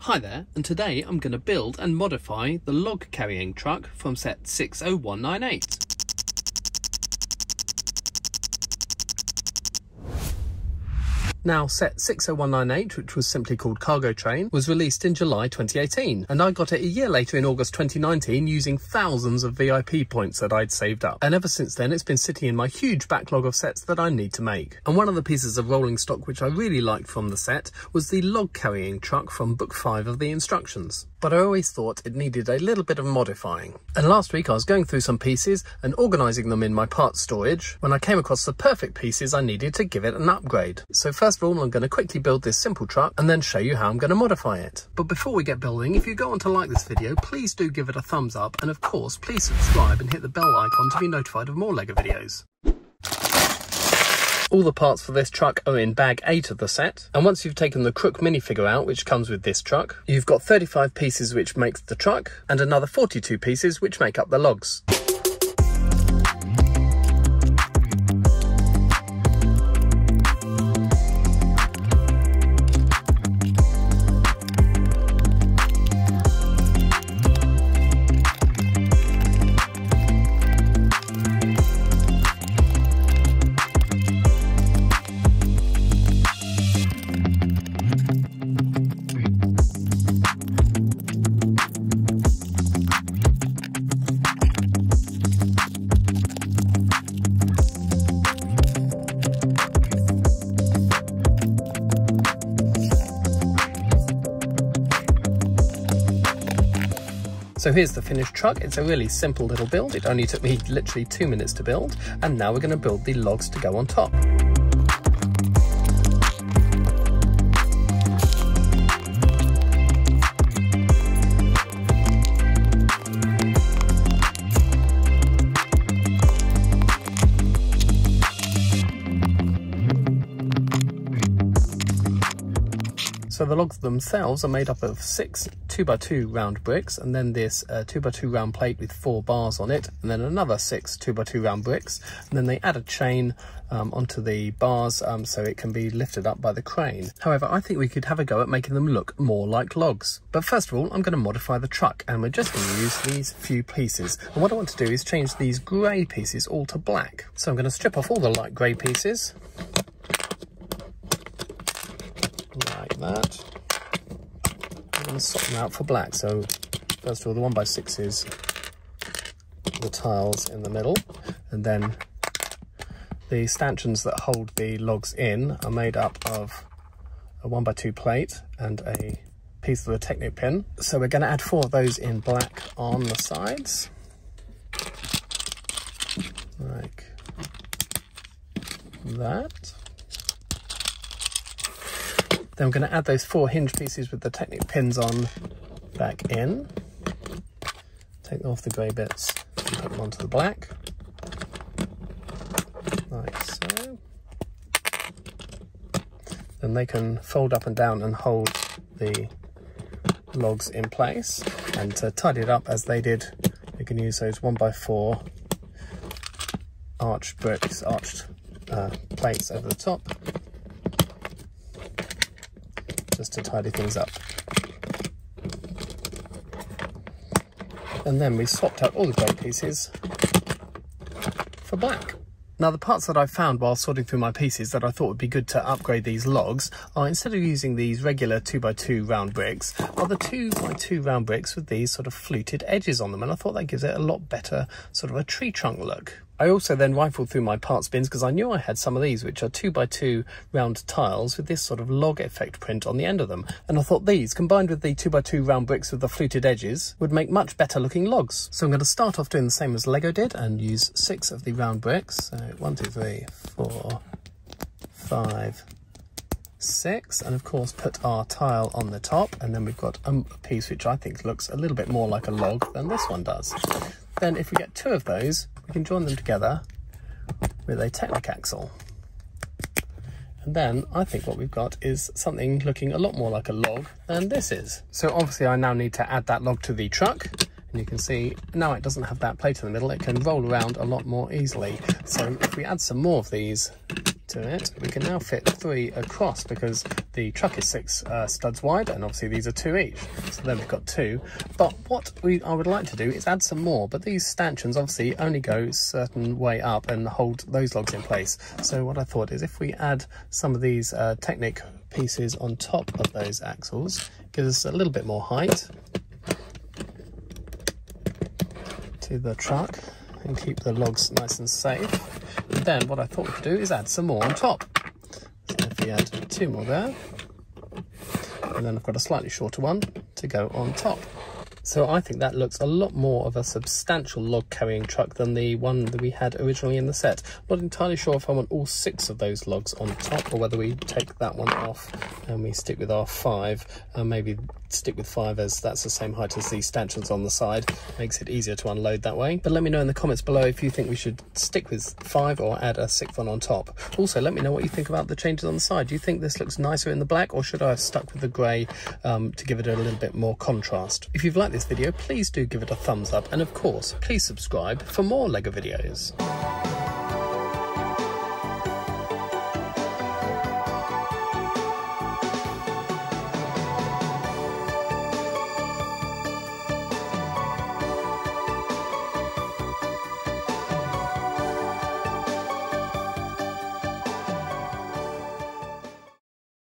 Hi there, and today I'm going to build and modify the log carrying truck from set 60198. Now, set 60198, which was simply called Cargo Train, was released in July 2018, and I got it a year later in August 2019 using thousands of VIP points that I'd saved up. And ever since then, it's been sitting in my huge backlog of sets that I need to make. And one of the pieces of rolling stock which I really liked from the set was the log carrying truck from book 5 of the instructions. But I always thought it needed a little bit of modifying. And last week I was going through some pieces and organising them in my parts storage when I came across the perfect pieces I needed to give it an upgrade. So first of all, I'm going to quickly build this simple truck and then show you how I'm going to modify it. But before we get building, if you go on to like this video, please do give it a thumbs up, and of course please subscribe and hit the bell icon to be notified of more LEGO videos. All the parts for this truck are in bag 8 of the set, and once you've taken the Crook minifigure out, which comes with this truck, you've got 35 pieces which makes the truck, and another 42 pieces which make up the logs. So here's the finished truck. It's a really simple little build. It only took me literally 2 minutes to build, and now we're going to build the logs to go on top. So the logs themselves are made up of 6 2x2 round bricks, and then this 2x2 round plate with 4 bars on it, and then another 6 2x2 round bricks, and then they add a chain onto the bars so it can be lifted up by the crane. However, I think we could have a go at making them look more like logs. But first of all, I'm going to modify the truck, and we're just going to use these few pieces. And what I want to do is change these grey pieces all to black. So I'm going to strip off all the light grey pieces. Like that. I'm going to swap them out for black. So first of all, the 1x6s, the tiles in the middle, and then the stanchions that hold the logs in are made up of a 1x2 plate and a piece of the Technic pin. So we're going to add 4 of those in black on the sides, like that. Then we're going to add those 4 hinge pieces with the Technic pins on back in. Take off the grey bits and put them onto the black, like so. Then they can fold up and down and hold the logs in place. And to tidy it up as they did, we can use those 1x4 arched bricks, plates over the top, just to tidy things up. And then we swapped out all the grey pieces for black. Now, the parts that I found while sorting through my pieces that I thought would be good to upgrade these logs are, instead of using these regular 2x2 round bricks, are the 2x2 round bricks with these sort of fluted edges on them, and I thought that gives it a lot better sort of a tree trunk look. I also then rifled through my parts bins because I knew I had some of these, which are 2x2 round tiles with this sort of log effect print on the end of them. And I thought these, combined with the 2x2 round bricks with the fluted edges, would make much better looking logs. So I'm going to start off doing the same as Lego did and use 6 of the round bricks. So 1, 2, 3, 4, 5, 6. And of course put our tile on the top. And then we've got a piece which I think looks a little bit more like a log than this one does. Then if we get 2 of those, we can join them together with a Technic axle. And then I think what we've got is something looking a lot more like a log than this is. So obviously I now need to add that log to the truck. And you can see now it doesn't have that plate in the middle, it can roll around a lot more easily. So if we add some more of these to it. We can now fit 3 across because the truck is 6 studs wide, and obviously these are 2 each. So then we've got 2. But what I would like to do is add some more, but these stanchions obviously only go a certain way up and hold those logs in place. So what I thought is if we add some of these Technic pieces on top of those axles, gives us a little bit more height to the truck and keep the logs nice and safe. And then what I thought we could do is add some more on top. So if we add 2 more there, and then I've got a slightly shorter one to go on top. So I think that looks a lot more of a substantial log carrying truck than the one that we had originally in the set. Not entirely sure if I want all 6 of those logs on top, or whether we take that one off and we stick with our 5, and maybe stick with 5 as that's the same height as the stanchions on the side. Makes it easier to unload that way. But let me know in the comments below if you think we should stick with 5 or add a 6th one on top. Also, let me know what you think about the changes on the side. Do you think this looks nicer in the black, or should I have stuck with the grey to give it a little bit more contrast? If you've liked this video, please do give it a thumbs up, and of course, please subscribe for more LEGO videos.